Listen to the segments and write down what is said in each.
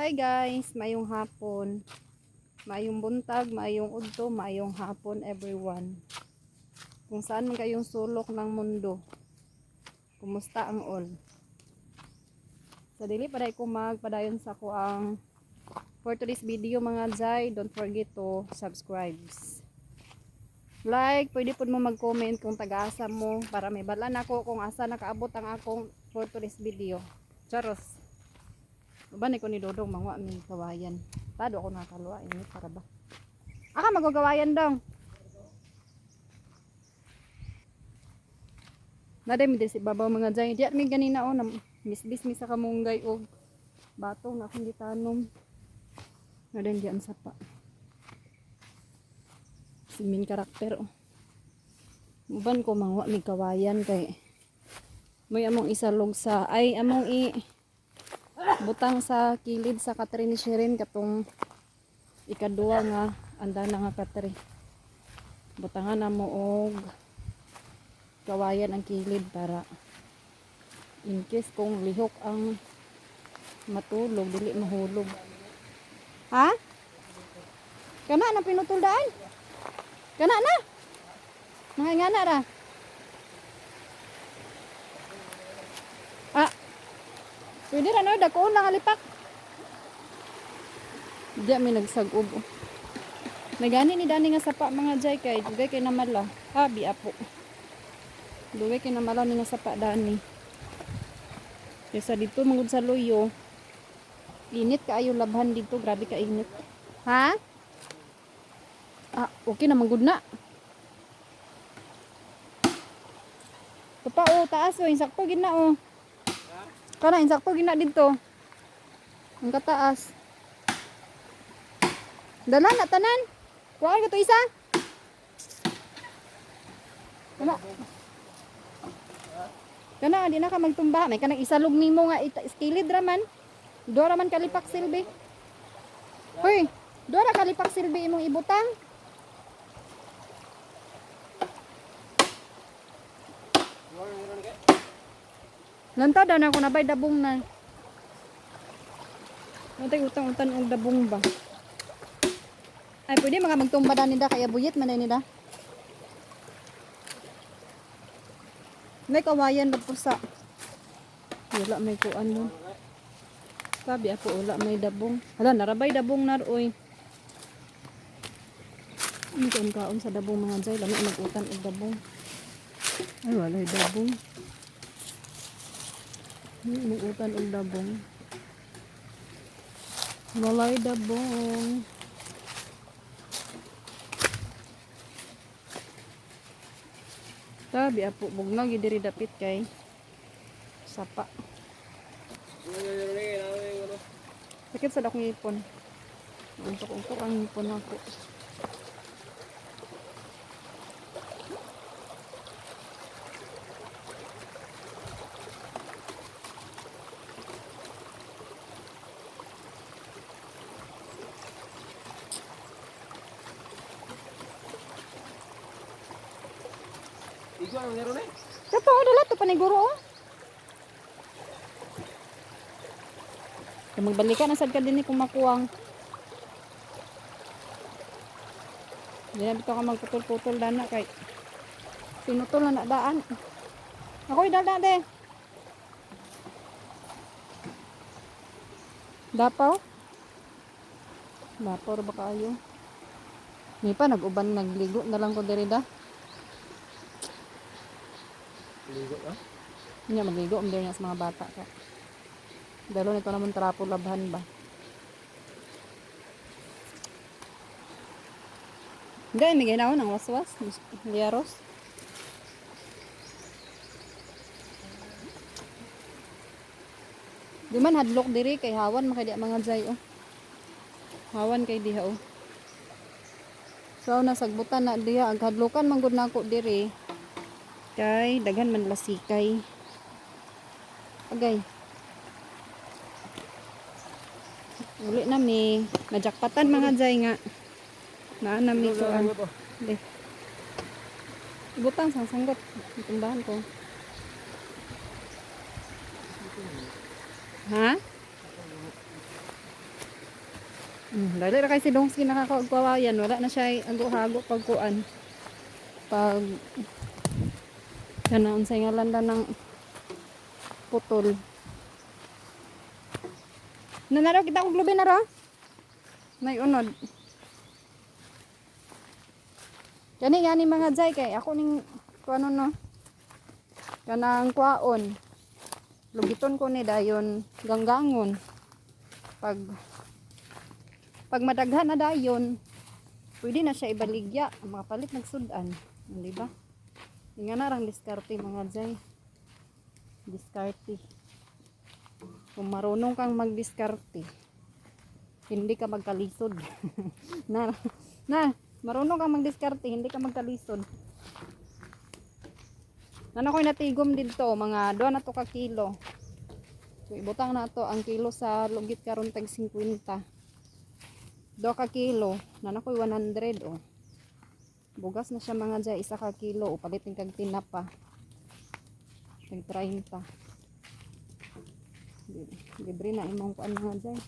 Hi guys, mayong hapon, mayong buntag, mayong udto, mayong hapon everyone. Kung saan man kayong sulok ng mundo, kumusta ang all? Sa dili paday ko magpadayon sa ko ang for today's video mga jay, don't forget to subscribe. Like, pwede po mo mag-comment kung taga-asa mo para may balan ako kung asa nakaabot ang akong for today's video. Charos. Uban ko ni Dodong mangwa mi kawayan. Tado ako nakaluwa ini para ba. Aka magagawayan dong. Naday mi si babaw mga jay. Diyan mi ganina oh na misbis mi sa kamunggay og bato na akong gitanom. Naday diyan sa pa. Si min karakter oh. Uban ko mangwa mi kawayan kay may among isalog sa ay among butang sa kilid sa katri ni Shirin katong ikaduwa nga anda na nga katri. Butangan na mo og kawayan ang kilid para in case kung lihok ang matulog dili mahulog. Ha? Kana na pinutuldaan? Kana na? Mahingana ra. Ah. Pwede ra no dako na kalipak. Diya may nagsag-ub. Nagani ni dani nga sapa mga jay kay dugay kay namala. Habi apo. Dugay kay namala ni nga sapa dani. Kaysa dito mangud sa loyo. Init kaayo labhan dito, grabe ka init. Ha? Ah, okay na manggud na. Papa oh, taas oh, insakto gid na oh. Kana insakto gid na dito. Ang kataas. Dala na tanan. Kuha ka to isa. Kana di na ka magtumba. May kanang isalog nimo nga skilid raman. Do raman kalipak silbi. Hoy, do ra kalipak silbi imong ibutang. Lantaw daw na ako nabay dabong na. Natay utang-utan og dabong ba. Ay pwede mga magtumba da nida kaya buyit man nida. May kawayan ba po sa. Wala may kuan mo. Sabi ako wala may dabong. Hala narabay dabong nar oy. Ang kaon sa dabong mga jay, lami mag-utan og dabong. Ay walay dabong. Mag-utan og dabong. Walay dabong. Sabi apo bugnaw gyud diri dapit kay sapa. Sakit sa dakong ipon. Untok-untok ang ipon ako. Igo ang meron eh? Kato dala to paniguro oh. Kung magbalikan na sad ka din kung makuwang. Hindi na bito ka magputol-putol dana kay sinutol na daan. Ako'y dala de. Dapaw? Dapaw ba kayo? May pa nag-uban nagligo na lang ko diri da. Ligo ka? Hindi magligo ang diri sa mga bata ka. Dalo nito naman trapo labhan ba. Hindi, may ginawa ng waswas. Liaros. Di man hadlok diri kay hawan makadi mga jay oh. Hawan kay diha oh. So nasagbutan na diha ag hadlokan man gud nako diri. Kay daghan man lasikay. Agay. Uli na mi najakpatan mga jay nga. Naa na mi ko an. De. Butang sang sanggot. Itumbahan ko. Ha? Dali ra kay si Dongski nakakagkawayan, wala na siya ago-hago pagkuan. Pag kana unsay ngalan da ng putol. Nanaro kita og lubi na ro. May unod. Gani mga jay kay ako ning kuano no. Kanang kwaon. Lugiton ko ni dayon ganggangon. Pag madaghan na dayon, pwede na siya ibaligya, makapalit nagsudan, di ba? Nga na rang diskarte mga jay. Diskarte. Kung marunong kang magdiskarte, hindi ka magkalisod. Marunong kang magdiskarte, hindi ka magkalisod. Nana ko'y natigom dito, mga 2 na to ka kilo. So, ibutang na to ang kilo sa lugit karon tag 50. 2 ka kilo, nana ko'y 100 oh. Bugas na siya mga jay, 1 ka kilo, upalitin kag tinapa. Tag 30. Libre na imong kuan mga jay.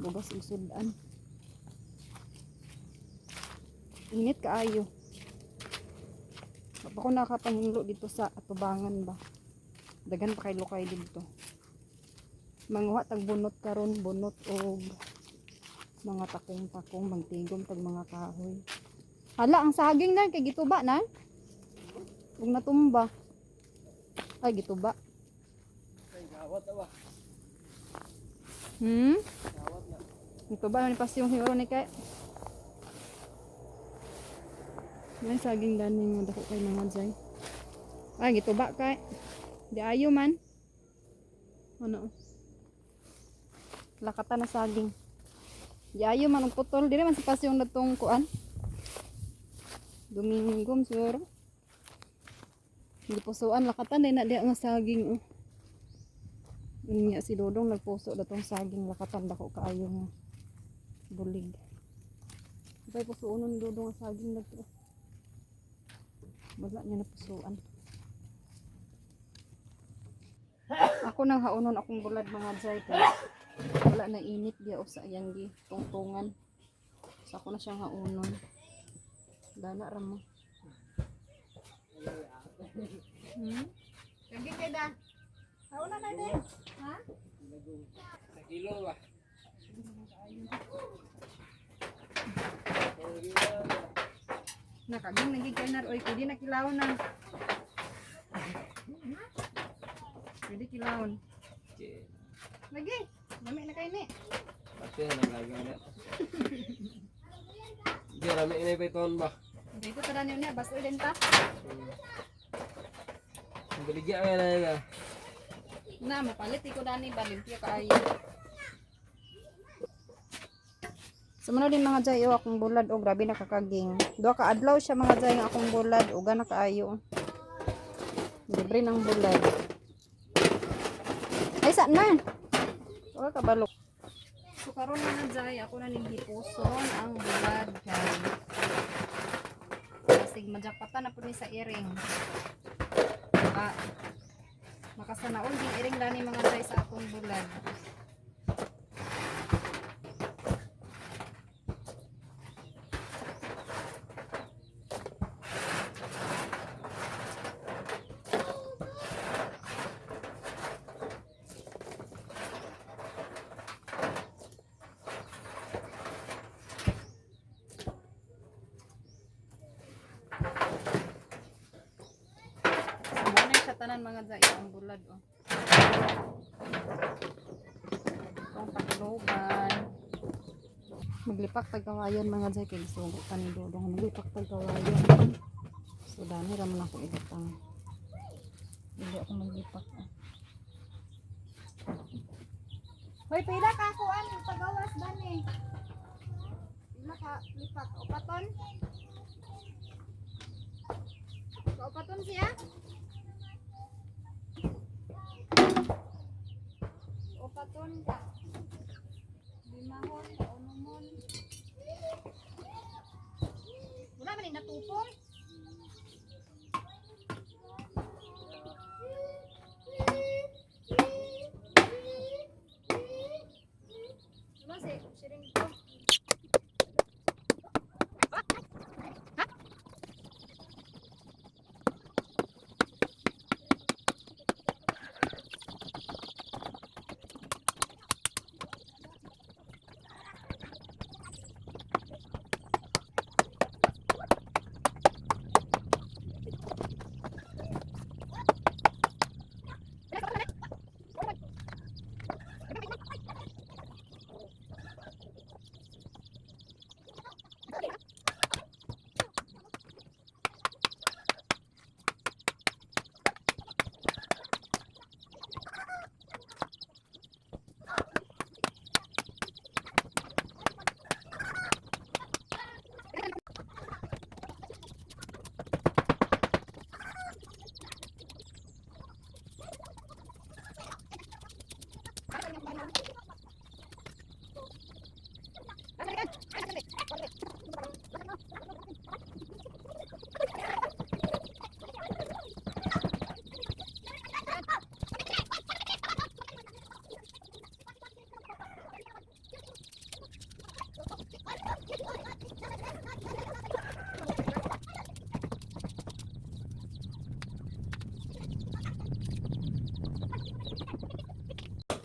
Bugas ug sudan. Init kaayo. Ako nakapanghinglo dito sa atubangan ba. Dagan pa kay lokay dito. Manguha tag bunot karon, bunot og mga takong-takong magtigom tag mga kahoy. Hala ang saging na kay gituba na. Ug natumba. Ay gituba. Ay, gawat awa. Gawat na. Gituba ni pasyong hiro ni kay. May saging dani mo dako kay mga jay. Ay gituba kay. Di ayo man. Ano? Lakatan na saging. Di ayo man og putol dire man sa pasyong natong kuan. Dumingom siguro. Hindi pusuan lakatan din na di nga saging. Unya si Dodong nagpuso datong saging lakatan dako kaayo nga bulig. Ibay pusuonon ni Dodong ang saging dito. Wala niya napusuan. Ako nang haunon akong bulad mga jay kay wala na init dia o sa iyang gi tungtungan. So ako na siyang haunon. Dana ra mo. Kagi kay da. Haunon na din. Ha? Sa kilo ba? Nakaging nagigkanar oy pwede na kilawon na. Pwede kilawon. Lagi. Lami na kay ni. Pati na nagagawa na. Diyan, rami na ipaiton ba? Dito pa niyo niya basta din ta. Ang baligya ka na nga. Na mapalit iko dani balimpyo kaayo. Sumunod din mga jay akong bulad o grabe nakakaging. 2 ka adlaw siya mga jay nga akong bulad o gana kaayo. Libre ng bulad. Ay saan na? Wala ka balok. So karon mga jay ako na ning hipuson ang bulad kay. Kasi majakpatan na pud ni sa iring. Makasanaon din iring dani mga jay sa akong bulad. Tanan mga jay ang bulad oh. Itong pakloban. Maglipak tagkawayan mga jay kay gusto ko ni Dodong maglipak tagkawayan. So dani ra man ako igatang. Hindi ako maglipak. Hoy pila ka kuan pagawas dani. Pila ka lipak upaton? Upaton siya? Upaton ka. Limahon, kaunumon. Wala man natupong. Wala si siring ko.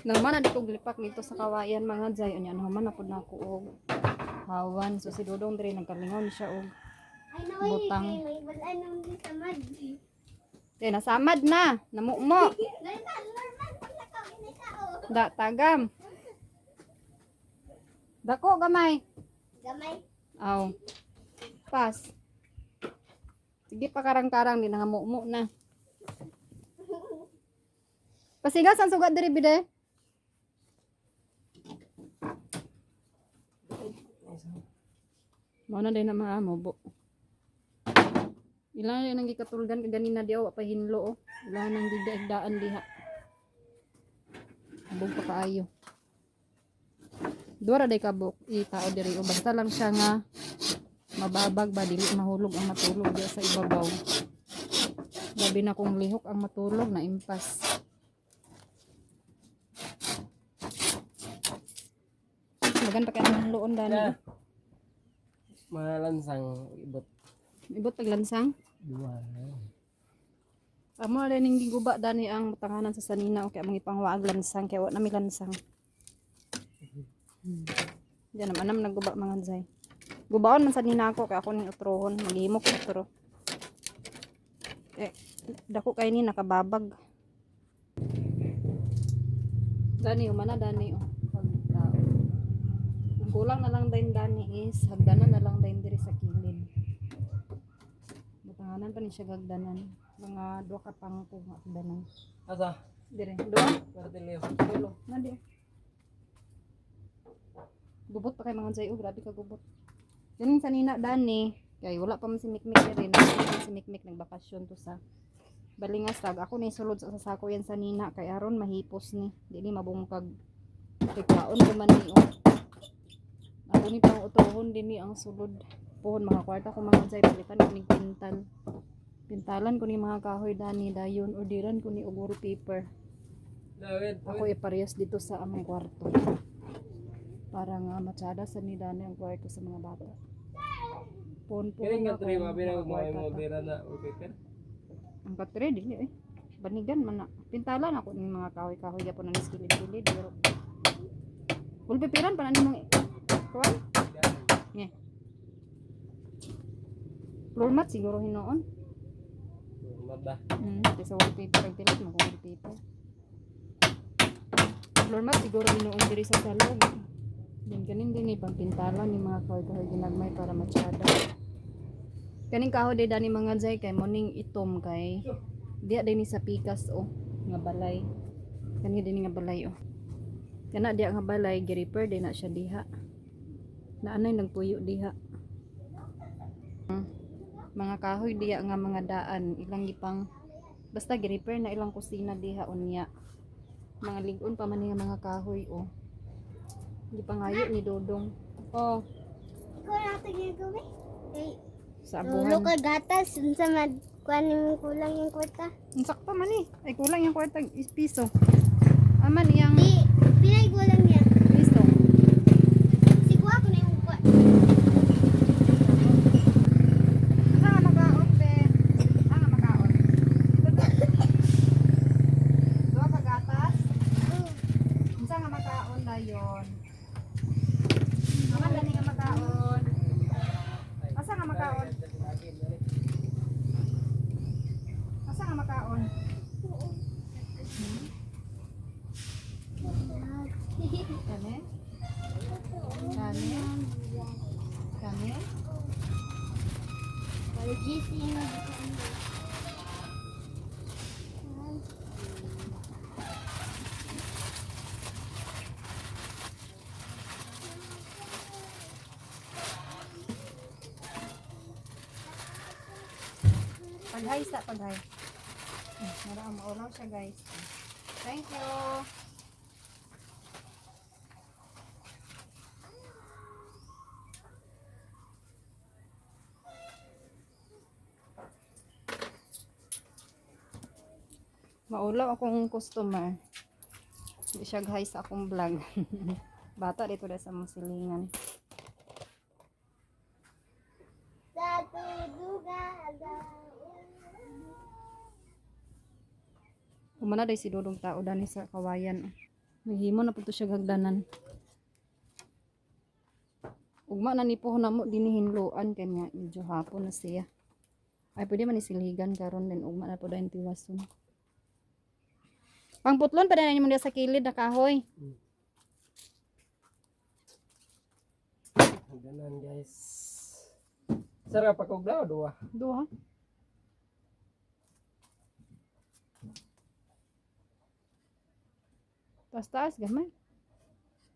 Naman na di ko glipak dito sa kawayan mga jay. Unya naman na po na ako og hawan. So si Dodong diri nagkalingon siya og butang. Kaya nasamad na. Namumo. Da tagam. Dako gamay. Gamay. Aw. Pas. Sige pa karang-karang di nangamumo na. Pasigas ang sugat diri bide. Mo na din na mga mobo. Ilan na nang gikatulgan ka ganina di aw pa hinlo oh. Ilan nang gidaigdaan diha. Bug pa kaayo. Dora day kabuk itao diri o basta lang siya nga mababag ba dili mahulog ang matulog diya sa ibabaw. Labi na kung lihok ang matulog na impas. Magan pa kay ang luon dani. Yeah. Malansang ibot. Ibot taglansang. Dua. Amo na ning giguba dani ang tanganan sa sanina o kay mga ipangwaag lansang kay wa na mi lansang. Diyan naman naman nagguba mga zay. Gubaon man sa nina ako kay ako ning utrohon, maghimok ko utro. Dako kay ni nakababag. Dani umana dani oh. Pagtao. Ang kulang na lang din dani is hagdanan na lang din diri sa kilid. Butanganan pa ni siya hagdanan. Mga duha ka pang kung hagdanan. Asa? Dire, duha. Martilyo. Tulo. Nadi. Gubot pa kay mga zay, oh, grabe ka gubot. Yan sa nina dani, kay wala pa man si Mikmik rin. Si Mikmik nagbakasyon to sa Balingastag. Ako ni sulod sa sako yan sa nina kay aron mahipos ni. Dili mabungkag. Kay kaon ko man ni oh. Ako ni pang utohon din ni ang sulod. Pohon mga kwarta ko mga zay palitan ko ni pintal. Pintalan ko ni mga kahoy dani dayon ordiran ko ni og wallpaper. David. Ako iparehas dito sa among kwarto. Para nga matsada sa ni dani ang kwarto sa mga bata. Pon Kaya nga ako, tri mabinang mga mo kwarta mo ta. dira na wallpaper. Ang katre dili eh. Banigan man na. Pintalan ako ng mga kahoy-kahoy yapon ang skilid-skilid pero wallpaperan pa na nimong kuwan. Nge. Floor mat siguro hinoon. Mada. Sa wallpaper ang tilit mo kung wallpaper. Floor mat siguro hinoon diri sa salog. Din kanin din pang pintalan ni mga kahoy-kahoy ginagmay para matsada. Kaning kahoy day dani mga zay kay morning itom kay diya din ni sa pikas oh nga balay. Kani din nga balay oh. Kana diya nga balay gi-repair din na siya diha. Naanay nagpuyo diha. Mga kahoy diya nga mga daan ilang gipang basta gi-repair na ilang kusina diha unya. Mga ligon pa man nga mga kahoy oh. Gipangayo ni Dodong. Oh, Ikaw natin yung gawin. Hey, sa lulo abuhan. ka gatas. Sa kuhanin mo kulang yung kwarta. Sakto man eh. Ay kulang yung kwartang piso. Aman iyang Di, pinay kulang niya. piso. Sigwa ko na yung kwarta. Asa nga makaon be? Asa nga makaon? Duha ka gatas? Asa nga makaon dayon? Aman gani nga makaon. Asa nga makaon? Asa nga makaon? Kani? Kani? Kani? Kalau GC na. Paghay sa paghay. Mara ang maulaw siya guys. Thank you. Maulaw akong customer. Hindi siya guys sa akong vlog. Bata dito na sa mga silingan. Sa tuduga. Umana day si Dodong tao dani sa kawayan. Maghimo na po to siya gagdanan. Ugma na ni po na mo dinihinluan kay nga medyo hapon na siya. Ay pwede man isiligan karon din ugma na po dahil tiwason. Pangputlon pa din mo sa kilid na kahoy. Ganan guys. Sarap pa kog daw duwa. Duha. Taas-taas gamay.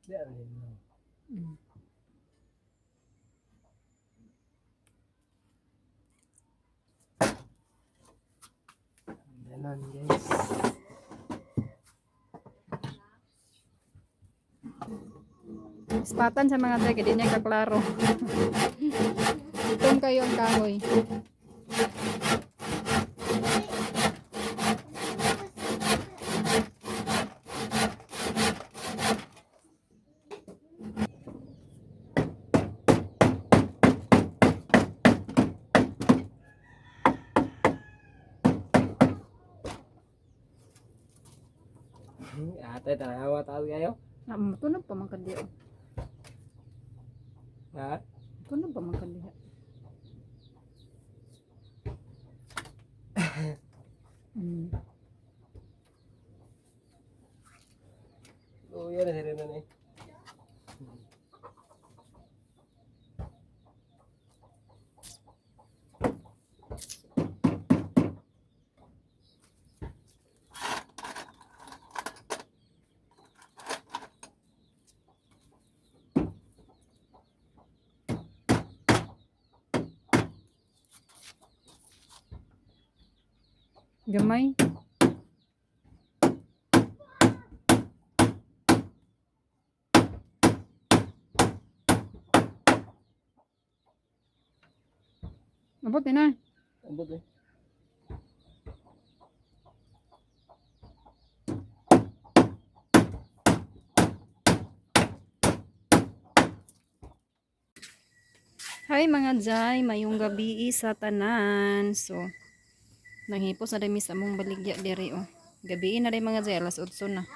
Diyan din. Ganan guys. Ispatan sa mga dek, hindi niya kaklaro. Itong kayo ang kahoy. Ate tanawa tayo kayo. Tunog pa man kadiyo. Ha? Tunog pa man kadiyo. Oh, yan na rin na. Gamay. Abot din na. Ambot eh. Hi mga Jai, mayong gabi sa tanan. So, nanghipos na dami sa among baligya diri oh. Gabi na dai mga Jai, alas 8 na.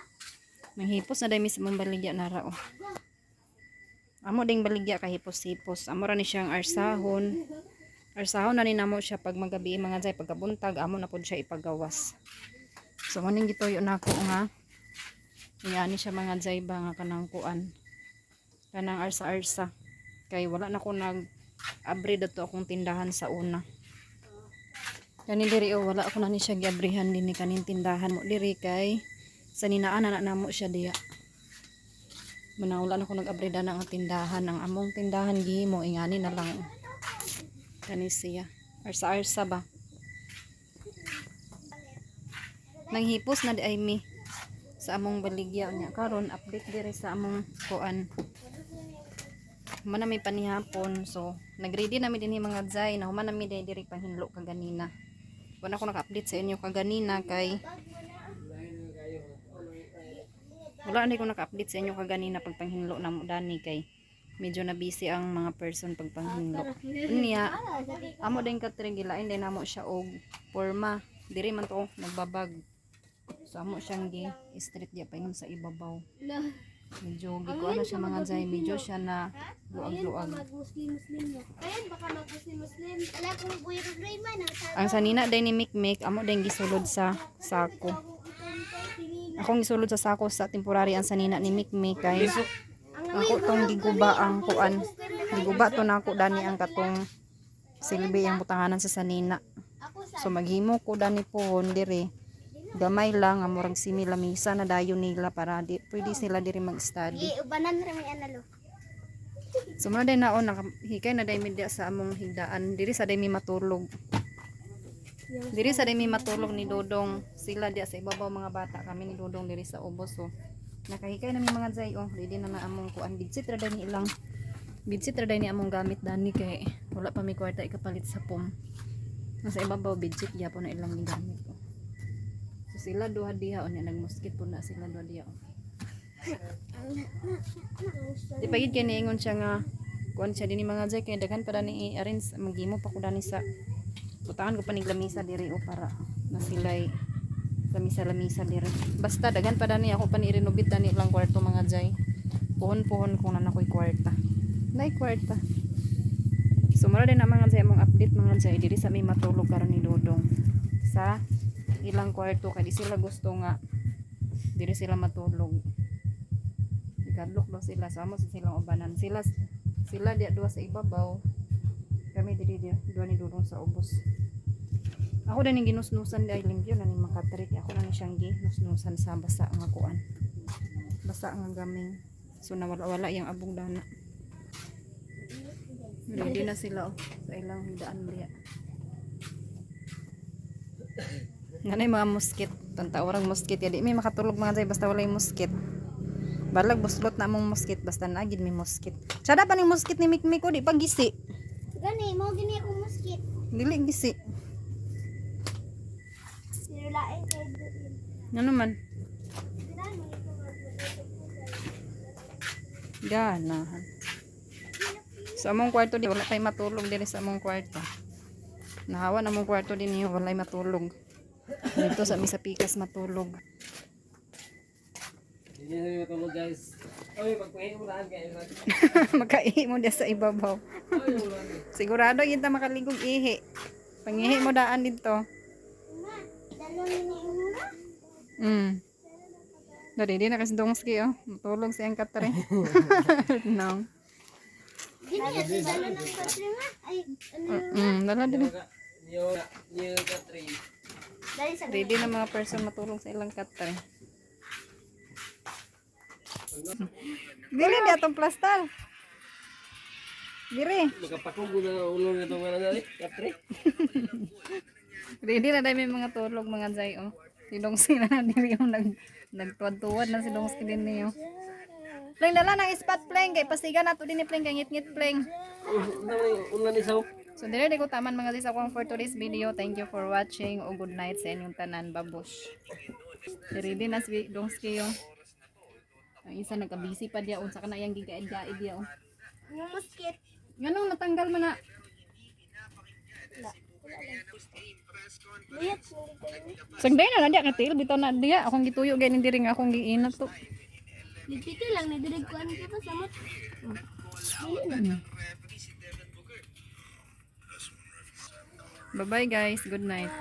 Nanghipos na dami sa among baligya nara oh. Amo ding baligya kahipos-hipos. Amo ra ni siyang arsahon. Arsahon na ni namo siya pag magabi mga Jai, pagkabuntag amo na pud siya ipagawas. So maning gituyo nako nga. Iyan siya mga Jai ba nga kanang kuan. Kanang arsa-arsa. Kay wala na ko nag-abri dato akong tindahan sa una. Kani diri oh, wala ako na ni siya giabrihan din ni kaning tindahan mo diri kay sa ninaan na namo siya diya. Manawala na ko nag-abri na ang tindahan, ang among tindahan gihimo ingani na lang. Kani siya. Arsa-arsa ba? Nanghipos na di ay mi sa among baligya niya karon update diri sa among kuan. Humana may panihapon, so nagready namin din mga Jai na humana mi diri panghinlo kaganina. Wala ko naka-update sa inyo kaganina kay wala ni ko naka-update sa inyo kaganina pag panghinlo na mo dani kay medyo na busy ang mga person pag panghinlo. Unya amo din katring gilain din namo siya og porma. Diri man to nagbabag. So amo siyang gi street dia paingon sa ibabaw. Medyo gikuan na siya mga Jai, medyo siya na luag-luag. Muslim niya. Ayan, baka mag-Muslim. Ala, kung buhay ko man. Ang sanina day ni Mikmik, amo din gisulod sa sako. Akong gisulod sa sako sa temporary ang sanina ni Mikmik kay ako tong giguba ang kuan. Giguba to nako dani ang katong silbi ang butanganan sa sanina. So maghimo ko dani pohon diri. Gamay lang ang murag simi lamisa na dayon nila para di pwede sila diri mag-study. Ubanan ra may analo. So muna day naon nakahikay na day media sa among higdaan diri sa day mi matulog. Diri sa day mi matulog ni Dodong sila dia sa ibabaw mga bata kami ni Dodong diri sa ubos so nakahikay na mi mga Jai oh ready na na among kuan bidsit ra day ni ilang bidsit ra day ni among gamit dani kay wala pa mi kwarta ikapalit sa pom. Nasa ibabaw bidsit gyapon na ilang gigamit ko. So sila duha diha unya nagmuskit po na sila duha diha. Di pagid kay niingon siya nga kuan siya dinhi mga Jai kay daghan pa dani i-arrange maghimo pa ko dani sa butangan ko pa ning lamisa diri o para na sila'y Sa misa-lamisa dire. Basta dagan pa dani ako panirenovate dani lang kwarto mga jay. Puhon-puhon kung na nakoy kwarta. Nay kwarta. Sumara din na mga jay mong update mga jay diri sa may matulog karon ni Dodong. Sa ilang kwarto kay di sila gusto nga diri sila matulog. Igadlok daw sila sama sa silang ubanan. Sila dia duha sa ibabaw. Kami diri duha ni Dodong sa ubos. Ako din yung ginusnusan di ay limpyo na ni makatrik. Ako na ni siyang ginusnusan sa basa nga kuan. Basa nga gaming. So nawala yung abong dana. Ready na sila sa ilang daan diya. Nanay mga muskit. Tanta orang muskit ya di may makatulog mga jay basta wala yung muskit. Balag buslot na mong muskit basta naagid may muskit. Sada pa ning muskit ni Mikmik ko di pa gisi. Gani, mo gini akong muskit. Dili gisi. Nilulain kay doon. Ano man? Kailangan mo ito Ganahan. Sa among kwarto di wala kay matulog diri sa among kwarto. Nahawa na among kwarto din niyo wala matulog. Dito sa misa pikas matulog. Hindi na tulog guys. Oy, magpahinga mo daan kayo. Makaihi mo dia sa ibabaw. Oy, ulan. Sigurado yun ta makaligog ihi. Pangihi mo daan dito. Ma, dalawin ni Umura. Dari di na kasi dongski oh. Matulog si angkat tare. No. Gini, ang dalo ng patri nga. Ay, ano Dala din. Niyo katri. dali sa Ready na mga person matulog sa ilang kat tare. Dili di atong plastal. Diri. Magapakog na ulo na itong ano dali. Katri. Ready na dahil may mga tulog mga jay oh. Si Dongski na diri yung nagtuwad-tuwad na si Dongski din niyo. Pleng dala ng spot pleng kay pasiga na to din ni pleng kay ngit-ngit pleng. Ulan ni saw. So dire di ko taman mga sis akong for today's video. Thank you for watching. O good night sa inyong tanan babush. Ready na si Dongski yung ang isa nagka-busy pa diya unsa kana yang gigaid-gaid diya oh. yung muskit. Nganong natanggal man na? Liyat, hindi kayo. Sagday na diya katil bitaw na diya akong gituyo gani diri nga akong giinat to. Dipiti lang, nidirig ko ano pa sa mat. Bye bye guys. Good night.